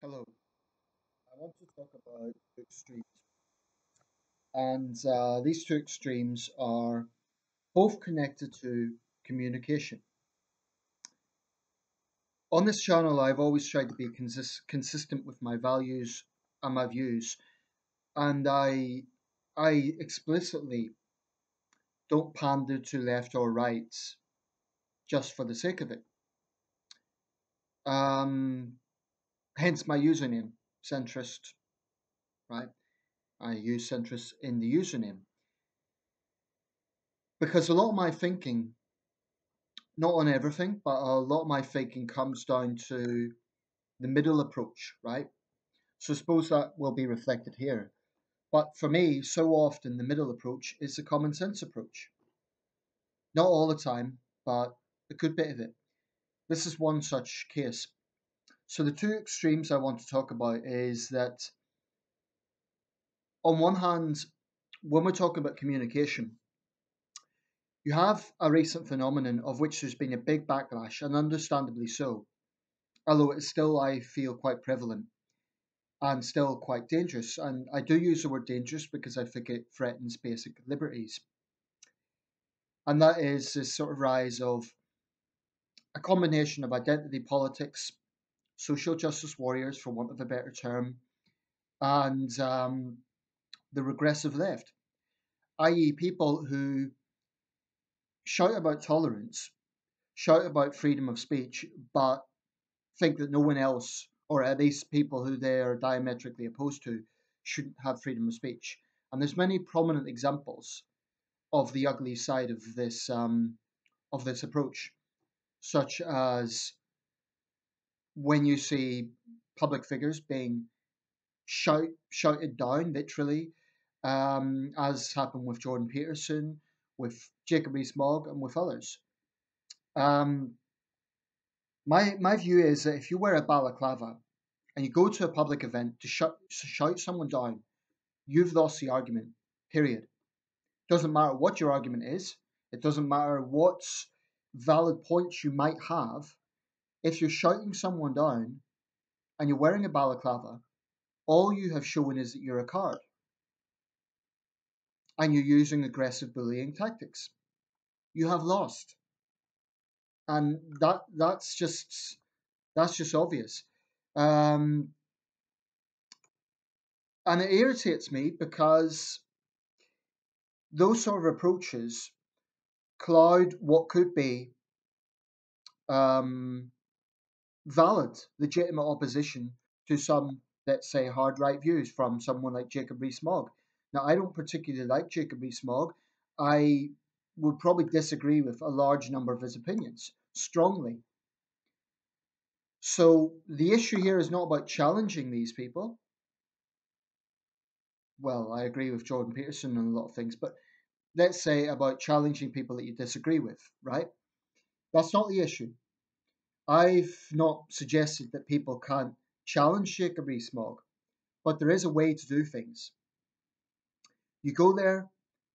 Hello. I want to talk about two extremes. And these two extremes are both connected to communication. On this channel, I've always tried to be consistent with my values and my views. And I explicitly don't pander to left or right just for the sake of it. Um, Hence my username, centrist, right? I use centrist in the username because a lot of my thinking, not on everything, but a lot of my thinking comes down to the middle approach, right? So suppose that will be reflected here. But for me, so often the middle approach is the common sense approach. Not all the time, but a good bit of it. This is one such case. So the two extremes I want to talk about is that on one hand, when we're talking about communication, you have a recent phenomenon of which there's been a big backlash, and understandably so, although it's still, I feel, quite prevalent and still quite dangerous. And I do use the word dangerous because I think it threatens basic liberties. And that is this sort of rise of a combination of identity politics, social justice warriors, for want of a better term, and the regressive left, i.e., people who shout about tolerance, shout about freedom of speech, but think that no one else, or at least people who they are diametrically opposed to, shouldn't have freedom of speech. And there's many prominent examples of the ugly side of this approach, such as when you see public figures being shouted down, literally, as happened with Jordan Peterson, with Jacob Rees-Mogg, and with others. Um, my view is that if you wear a balaclava and you go to a public event to shout someone down, you've lost the argument. Period. Doesn't matter what your argument is. It doesn't matter what valid points you might have. If you're shouting someone down and you're wearing a balaclava, all you have shown is that you're a coward and you're using aggressive bullying tactics. You have lost, and that's just obvious. Um, and it irritates me because those sort of approaches cloud what could be um, valid, legitimate opposition to some, let's say, hard right views from someone like Jacob Rees-Mogg. Now, I don't particularly like Jacob Rees-Mogg. I would probably disagree with a large number of his opinions strongly. So the issue here is not about challenging these people. Well, I agree with Jordan Peterson on a lot of things, but let's say about challenging people that you disagree with, right? That's not the issue. I've not suggested that people can't challenge Jacob Rees-Mogg, but there is a way to do things. You go there,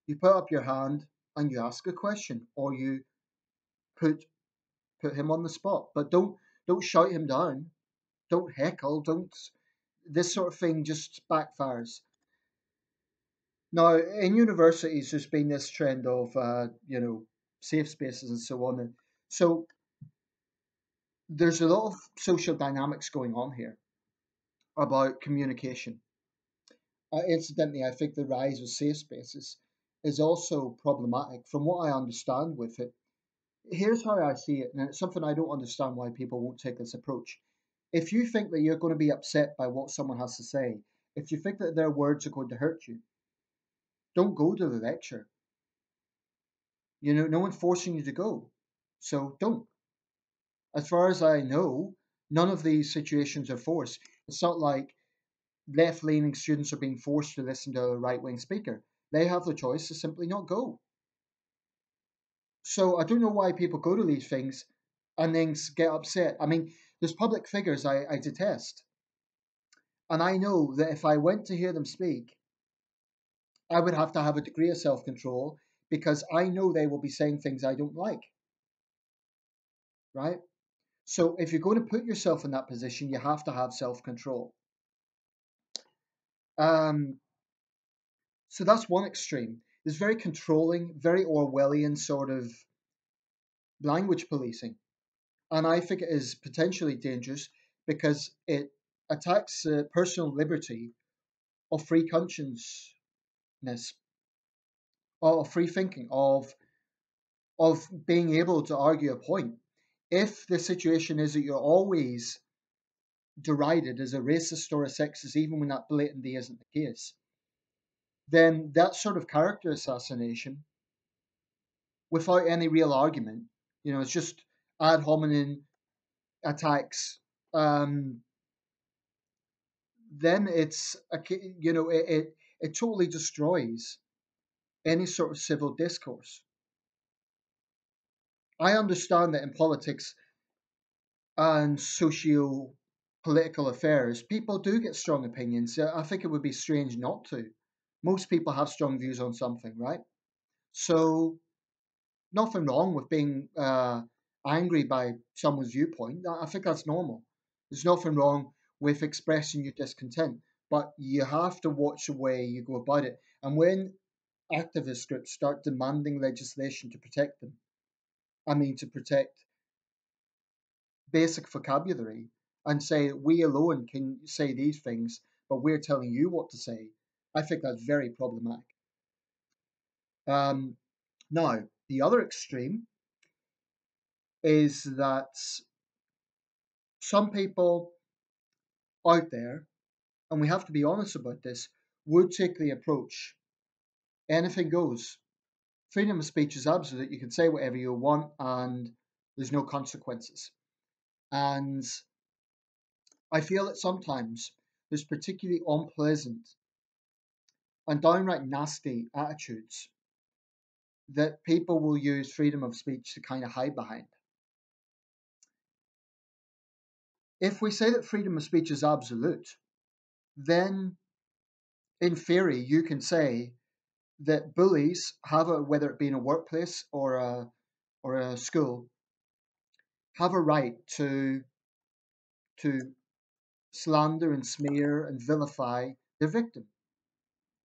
you put up your hand, and you ask a question, or you put put him on the spot. But don't shout him down. Don't heckle. Don't. This sort of thing just backfires. Now, in universities, there's been this trend of safe spaces and so on, and so there's a lot of social dynamics going on here about communication. Incidentally, I think the rise of safe spaces is also problematic. From what I understand with it, here's how I see it, and it's something I don't understand why people won't take this approach. If you think that you're going to be upset by what someone has to say, if you think that their words are going to hurt you, don't go to the lecture. No one's forcing you to go, so don't. As far as I know, none of these situations are forced. It's not like left leaning students are being forced to listen to a right wing speaker. They have the choice to simply not go. So I don't know why people go to these things and then get upset. I mean, there's public figures I detest. And I know that if I went to hear them speak, I would have to have a degree of self control because I know they will be saying things I don't like, right? So if you're going to put yourself in that position, you have to have self-control. Um, so that's one extreme. There's very controlling, very Orwellian sort of language policing. And I think it is potentially dangerous because it attacks personal liberty of free consciousness, of free thinking, of being able to argue a point. If the situation is that you're always derided as a racist or a sexist, even when that blatantly isn't the case, then that sort of character assassination, without any real argument, it's just ad hominem attacks. Then it totally destroys any sort of civil discourse. I understand that in politics and socio political affairs, people do get strong opinions. I think it would be strange not to. Most people have strong views on something, right? So, nothing wrong with being angry by someone's viewpoint. I think that's normal. There's nothing wrong with expressing your discontent, but you have to watch the way you go about it. And when activist groups start demanding legislation to protect them, I mean, to protect basic vocabulary and say we alone can say these things, but we're telling you what to say. I think that's very problematic. Um, Now, the other extreme is that some people out there, and we have to be honest about this, would take the approach anything goes. Freedom of speech is absolute. You can say whatever you want, and there's no consequences. And I feel that sometimes there's particularly unpleasant and downright nasty attitudes that people will use freedom of speech to kind of hide behind. If we say that freedom of speech is absolute, then in theory you can say that bullies have a, whether it be in a workplace or a school, have a right to slander and smear and vilify their victim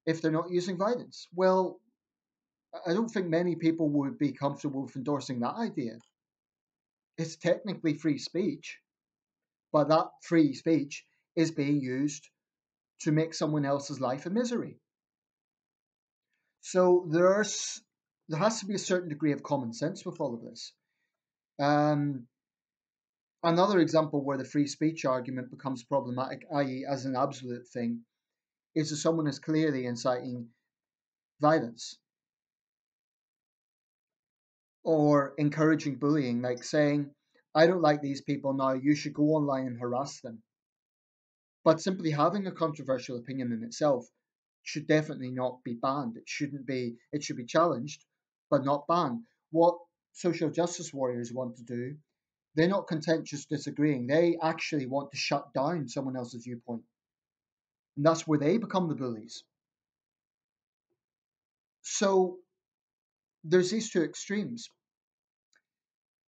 if they're not using violence. Well, I don't think many people would be comfortable with endorsing that idea. It's technically free speech, but that free speech is being used to make someone else's life a misery. So there has to be a certain degree of common sense with all of this. Um, Another example where the free speech argument becomes problematic, i.e., as an absolute thing, is if someone is clearly inciting violence or encouraging bullying, like saying, I don't like these people now, you should go online and harass them. But simply having a controversial opinion in itself should definitely not be banned. It should be challenged, but not banned. What social justice warriors want to do, they're not content just disagreeing. They actually want to shut down someone else's viewpoint. And that's where they become the bullies. So there's these two extremes.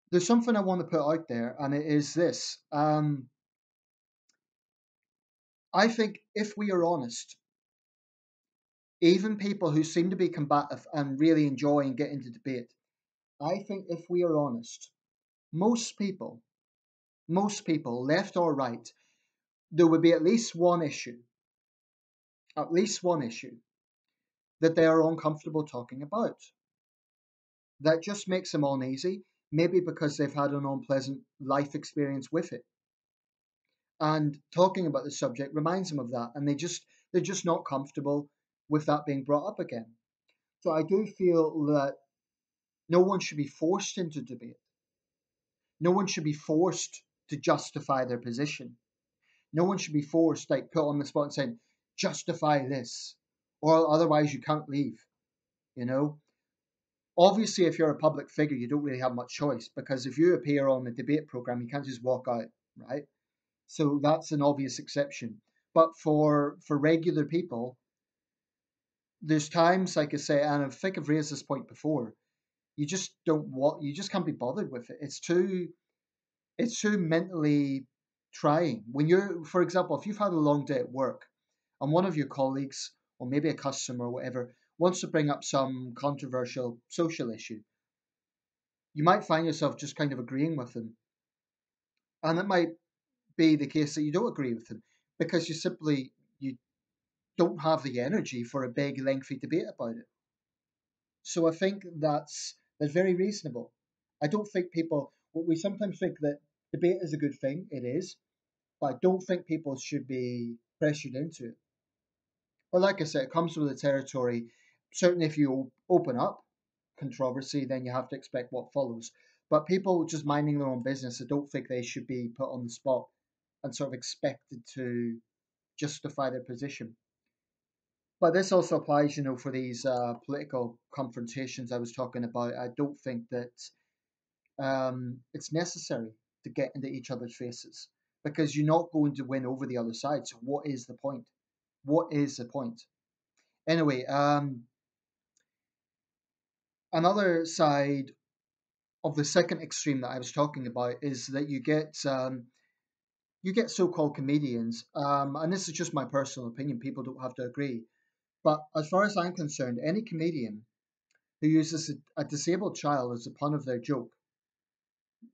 There's something I want to put out there, and it is this. I think if we are honest, even people who seem to be combative and really enjoy and get into debate, I think if we are honest, most people, most people, left or right, there would be at least one issue that they are uncomfortable talking about. That just makes them uneasy, maybe because they've had an unpleasant life experience with it. And talking about the subject reminds them of that, and they're just not comfortable with that being brought up again. So I do feel that no one should be forced into debate. No one should be forced to justify their position. No one should be forced, like put on the spot and saying, justify this, or otherwise you can't leave. You know, obviously, if you're a public figure, you don't really have much choice because if you appear on a debate program, you can't just walk out, right? So that's an obvious exception. But for regular people, there's times, like I say, and I think I've raised this point before. You just don't want, you just can't be bothered with it. It's too. It's too mentally trying. When you're, for example, if you've had a long day at work and one of your colleagues or maybe a customer or whatever wants to bring up some controversial social issue, you might find yourself just kind of agreeing with them. And it might be the case that you don't agree with them because you don't have the energy for a big lengthy debate about it. So I think that's very reasonable. I don't think people we sometimes think that debate is a good thing. It is, but I don't think people should be pressured into it. But like I said, it comes with the territory. Certainly, if you open up controversy, then you have to expect what follows. But people just minding their own business, I don't think they should be put on the spot and sort of expected to justify their position. But this also applies, for these political confrontations I was talking about. I don't think that it's necessary to get into each other's faces because you're not going to win over the other side. So what is the point? What is the point? Anyway, another side of the second extreme that I was talking about is that you get so-called comedians, and this is just my personal opinion. People don't have to agree, but as far as I'm concerned, any comedian who uses a disabled child as a pun of their joke,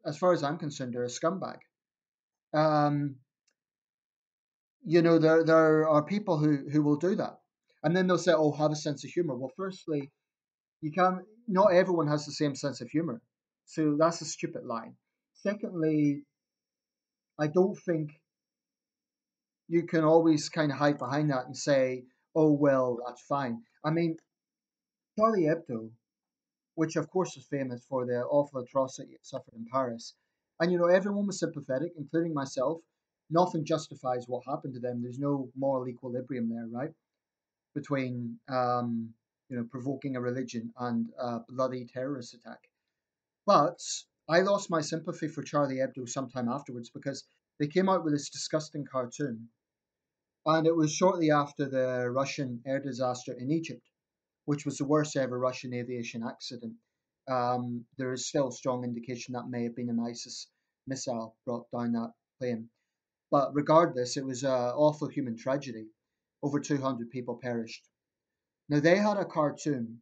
as far as I'm concerned, they're a scumbag. Um, there are people who will do that, and then they'll say, "Oh, have a sense of humor." Well, firstly, you can not everyone has the same sense of humor, so that's a stupid line. Secondly, I don't think you can always kind of hide behind that and say, "Oh, well, that's fine." I mean, Charlie Hebdo, which of course is famous for the awful atrocity it suffered in Paris, and everyone was sympathetic, including myself. Nothing justifies what happened to them. There's no moral equilibrium there, right? Between provoking a religion and a bloody terrorist attack. But I lost my sympathy for Charlie Hebdo sometime afterwards because they came out with this disgusting cartoon, and it was shortly after the Russian air disaster in Egypt, which was the worst ever Russian aviation accident. There is still strong indication that may have been an ISIS missile brought down that plane. But regardless, it was an awful human tragedy. Over 200 people perished. Now, they had a cartoon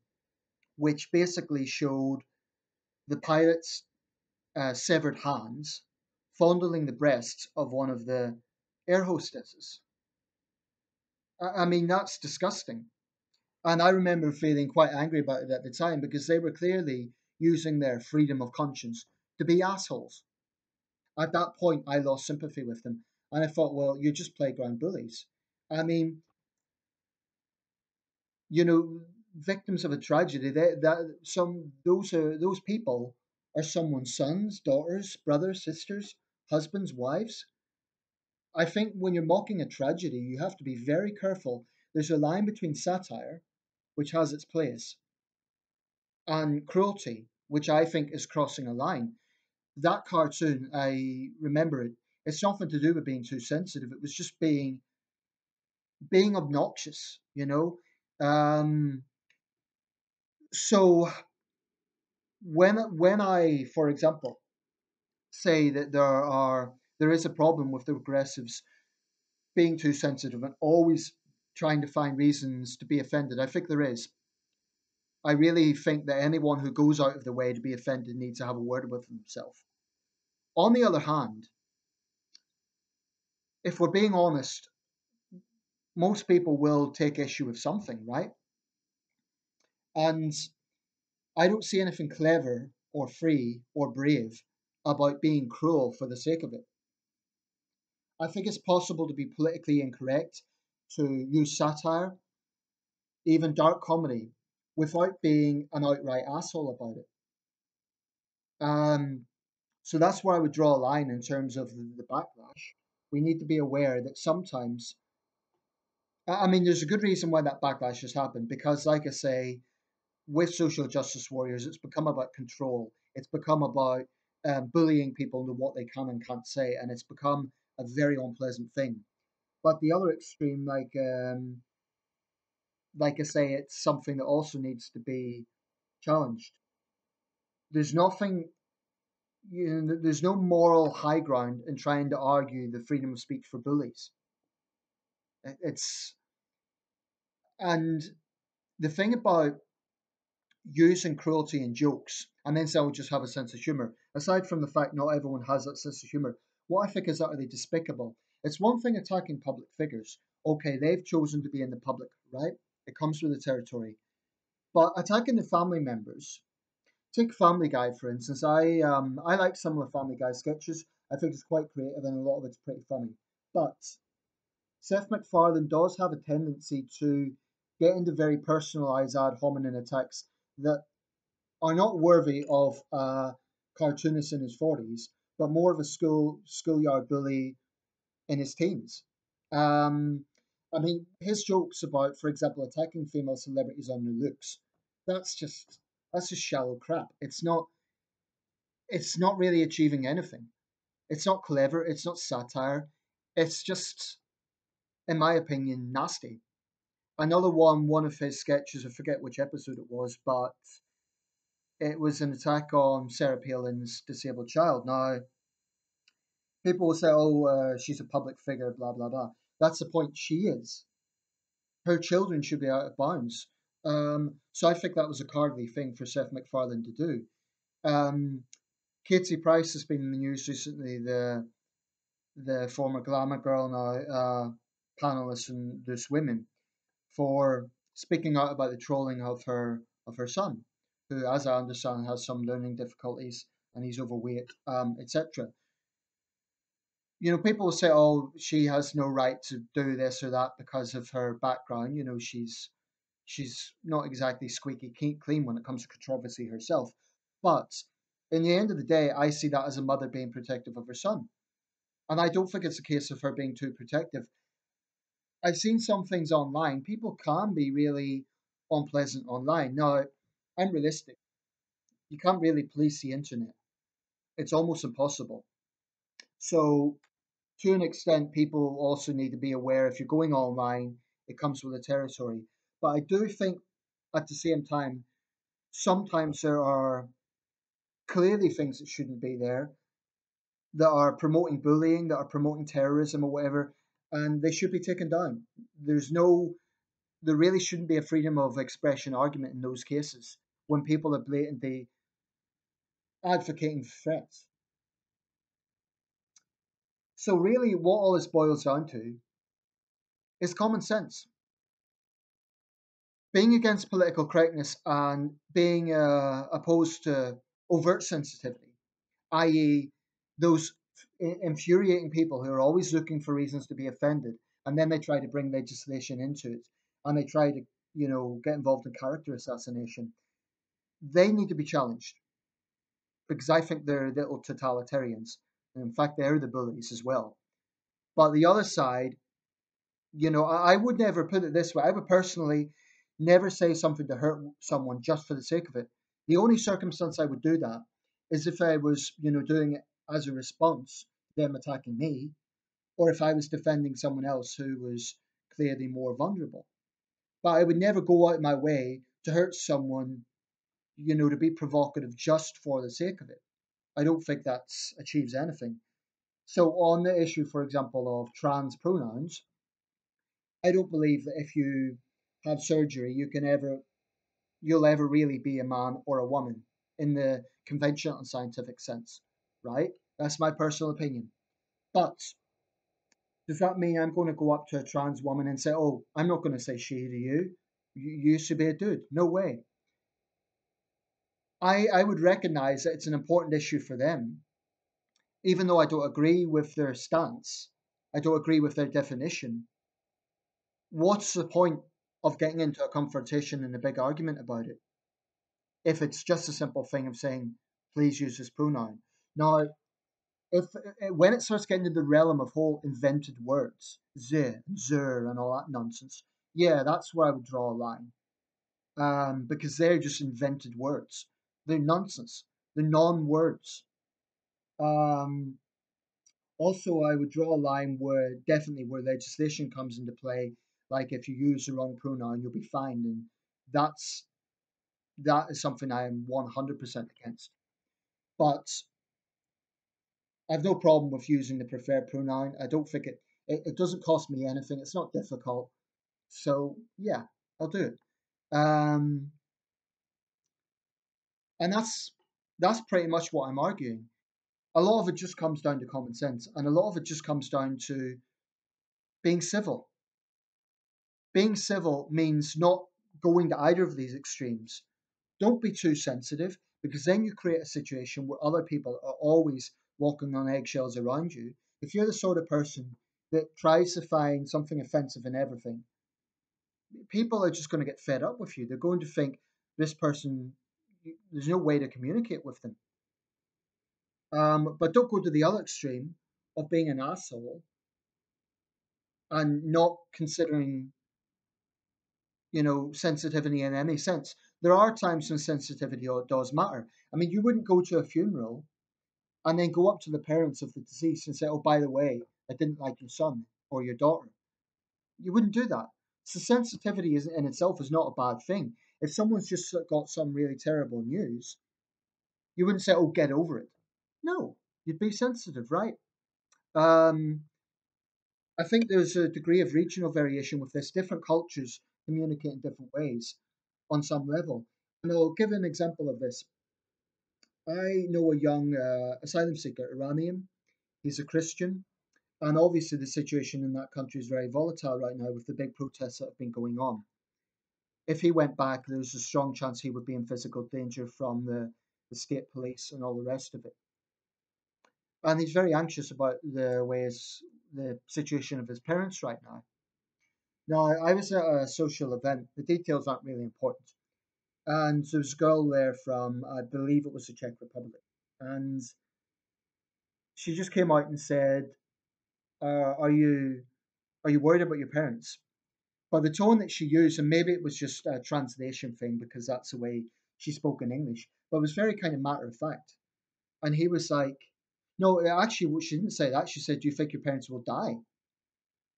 which basically showed the pirates' severed hands fondling the breasts of one of the air hostesses. I mean, that's disgusting. And I remember feeling quite angry about it at the time because they were clearly using their freedom of conscience to be assholes. At that point, I lost sympathy with them. And I thought, well, you're just playground bullies. I mean, you know, victims of a tragedy, those people are someone's sons, daughters, brothers, sisters, husbands, wives. I think when you're mocking a tragedy, you have to be very careful. There's a line between satire, which has its place, and cruelty, which I think is crossing a line. That cartoon, I remember it. It's nothing to do with being too sensitive. It was just being obnoxious, you know. Um, so when I, for example, say that there is a problem with the regressives being too sensitive and always trying to find reasons to be offended, I think there is. I really think that anyone who goes out of the way to be offended needs to have a word with himself. On the other hand, if we're being honest, most people will take issue with something, right? And I don't see anything clever or free or brave about being cruel for the sake of it. I think it's possible to be politically incorrect, to use satire, even dark comedy, without being an outright asshole about it. Um, so that's where I would draw a line in terms of the backlash. We need to be aware that sometimes, I mean, there's a good reason why that backlash has happened because, like I say, with social justice warriors, it's become about control. It's become about bullying people into what they can and can't say, and it's become a very unpleasant thing. But the other extreme, like I say, it's something that also needs to be challenged. There's nothing there's no moral high ground in trying to argue the freedom of speech for bullies. It's and the thing about using cruelty in jokes, and then someone just have a sense of humor. Aside from the fact not everyone has that sense of humor, what I think is utterly despicable. It's one thing attacking public figures. Okay, they've chosen to be in the public, right? It comes with the territory. But attacking the family members, take Family Guy for instance. I like some of the Family Guy sketches. I think it's quite creative and a lot of it's pretty funny. But Seth MacFarlane does have a tendency to get into very personalized ad hominem attacks that are not worthy of a cartoonist in his 40s, but more of a schoolyard bully in his teens. Um, I mean, his jokes about, for example, attacking female celebrities on their looks, that's just that's just shallow crap. It's not really achieving anything. It's not clever. It's not satire. It's just, in my opinion, nasty. Another one of his sketches, I forget which episode it was, but it was an attack on Sarah Palin's disabled child. Now, people will say, oh, she's a public figure, blah, blah, blah. That's the point. She is. Her children should be out of bounds. So I think that was a cowardly thing for Seth MacFarlane to do. Katie Price has been in the news recently, the former Glamour Girl, now panelist in This Women, for speaking out about the trolling of her son, who, as I understand, has some learning difficulties and he's overweight, etc. People will say, "Oh, she has no right to do this or that because of her background." She's not exactly squeaky clean when it comes to controversy herself. But in the end of the day, I see that as a mother being protective of her son, and I don't think it's a case of her being too protective. I've seen some things online. People can be really unpleasant online. Now, I'm realistic. You can't really police the internet. It's almost impossible. So, to an extent, people also need to be aware if you're going online, it comes with a territory. But I do think at the same time, sometimes there are clearly things that shouldn't be there, that are promoting bullying, that are promoting terrorism or whatever, and they should be taken down. There's no there really shouldn't be a freedom of expression argument in those cases when people are blatantly advocating threats. So, really, what all this boils down to is common sense. Being against political correctness and being opposed to overt sensitivity, i.e., those infuriating people who are always looking for reasons to be offended, and then they try to bring legislation into it, and they try to, get involved in character assassination. They need to be challenged because I think they're little totalitarians. And in fact, they're the bullies as well. But the other side, I would never put it this way. I would personally never say something to hurt someone just for the sake of it. The only circumstance I would do that is if I was, doing it as a response to them attacking me, or if I was defending someone else who was clearly more vulnerable. But I would never go out my way to hurt someone, to be provocative just for the sake of it. I don't think that achieves anything. So on the issue, for example, of trans pronouns, I don't believe that if you have surgery, you'll ever really be a man or a woman in the conventional and scientific sense, right? That's my personal opinion. But does that mean I'm going to go up to a trans woman and say, "Oh, I'm not going to say she to you. You should be a dude"? No way. I would recognize that it's an important issue for them, even though I don't agree with their stance. I don't agree with their definition. What's the point of getting into a confrontation and a big argument about it if it's just a simple thing of saying, please use this pronoun? Now, if when it starts getting into the realm of whole invented words, ze, zer, and all that nonsense, yeah, that's where I would draw a line. Because they're just invented words. They're nonsense. They're non-words. Um, Also, I would draw a line where definitely where legislation comes into play. Like if you use the wrong pronoun, you'll be fined, and that's that is something I am 100% against. But I have no problem with using the preferred pronoun. I don't think it doesn't cost me anything. It's not difficult. So yeah, I'll do it. Um, and that's pretty much what I'm arguing. A lot of it just comes down to common sense, and a lot of it just comes down to being civil. Being civil means not going to either of these extremes. Don't be too sensitive because then you create a situation where other people are always walking on eggshells around you. If you're the sort of person that tries to find something offensive in everything, people are just going to get fed up with you. They're going to think this person, there's no way to communicate with them. But don't go to the other extreme of being an asshole and not considering, sensitivity in any sense. There are times when sensitivity does matter. I mean, you wouldn't go to a funeral and then go up to the parents of the deceased and say, "Oh, by the way, I didn't like your son or your daughter." You wouldn't do that. So sensitivity is, in itself is not a bad thing. If someone's just got some really terrible news, you wouldn't say, "Oh, get over it." No, you'd be sensitive, right? Um, I think there's a degree of regional variation with this. Different cultures communicate in different ways on some level. And I'll give an example of this. I know a young asylum seeker, Iranian. He's a Christian. And obviously, the situation in that country is very volatile right now with the big protests that have been going on. If he went back, there's a strong chance he would be in physical danger from the state police and all the rest of it. And he's very anxious about the situation of his parents right now. Now, I was at a social event. The details aren't really important. And there was a girl there from, I believe it was the Czech Republic. And she just came out and said, "Are you worried about your parents?" But the tone that she used, and maybe it was just a translation thing because that's the way she spoke in English, but it was very kind of matter of fact. And he was like, "No, actually, she didn't say that. She said, 'Do you think your parents will die?'"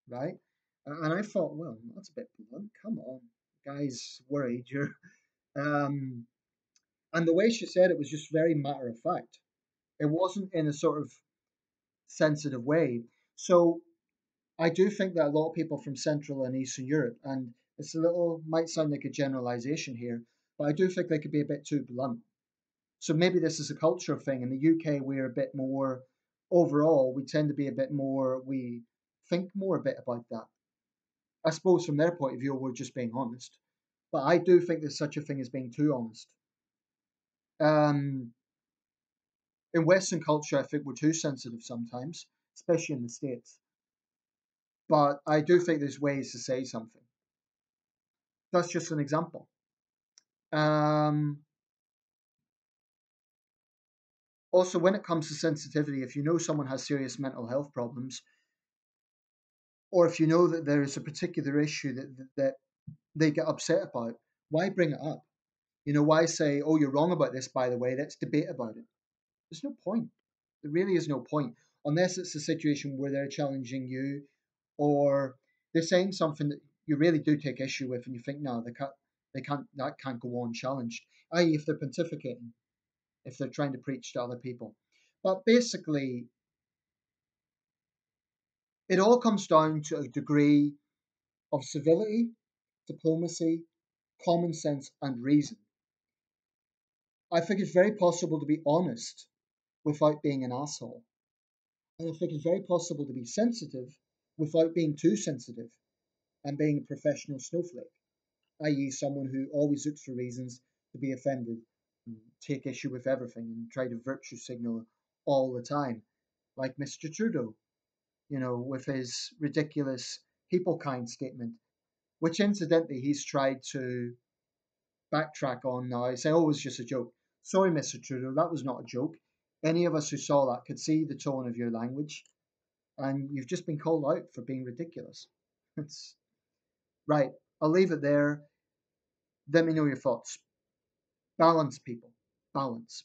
Right? And I thought, well, that's a bit blunt. Come on, guys, worried. You're, um, and the way she said it was just very matter of fact. It wasn't in a sort of sensitive way. So I do think that a lot of people from Central and Eastern Europe, and it's a little, might sound like a generalization here, but I do think they could be a bit too blunt. So maybe this is a culture thing. In the UK, we're a bit more, overall, we tend to be a bit more, we think more a bit about that. I suppose from their point of view, we're just being honest. But I do think there's such a thing as being too honest. Um, in Western culture, I think we're too sensitive sometimes, especially in the States. But I do think there's ways to say something. That's just an example. Um, Also, when it comes to sensitivity, if you know someone has serious mental health problems, or if you know that there is a particular issue that they get upset about, why bring it up? Why say, "Oh, you're wrong about this, by the way, let's debate about it"? There's no point. There really is no point, unless it's a situation where they're challenging you or they're saying something that you really do take issue with and you think, no, that can't go on challenged, i.e., if they're pontificating, if they're trying to preach to other people. But basically, it all comes down to a degree of civility, diplomacy, common sense, and reason. I think it's very possible to be honest without being an asshole. And I think it's very possible to be sensitive without being too sensitive and being a professional snowflake, i.e., someone who always looks for reasons to be offended and take issue with everything and try to virtue signal all the time, like Mr. Trudeau, with his ridiculous people kind statement, which incidentally he's tried to backtrack on now, saying, "Oh, it was just a joke." Sorry, Mr. Trudeau, that was not a joke. Any of us who saw that could see the tone of your language, and you've just been called out for being ridiculous. It's right. I'll leave it there. Let me know your thoughts. Balance, people. Balance.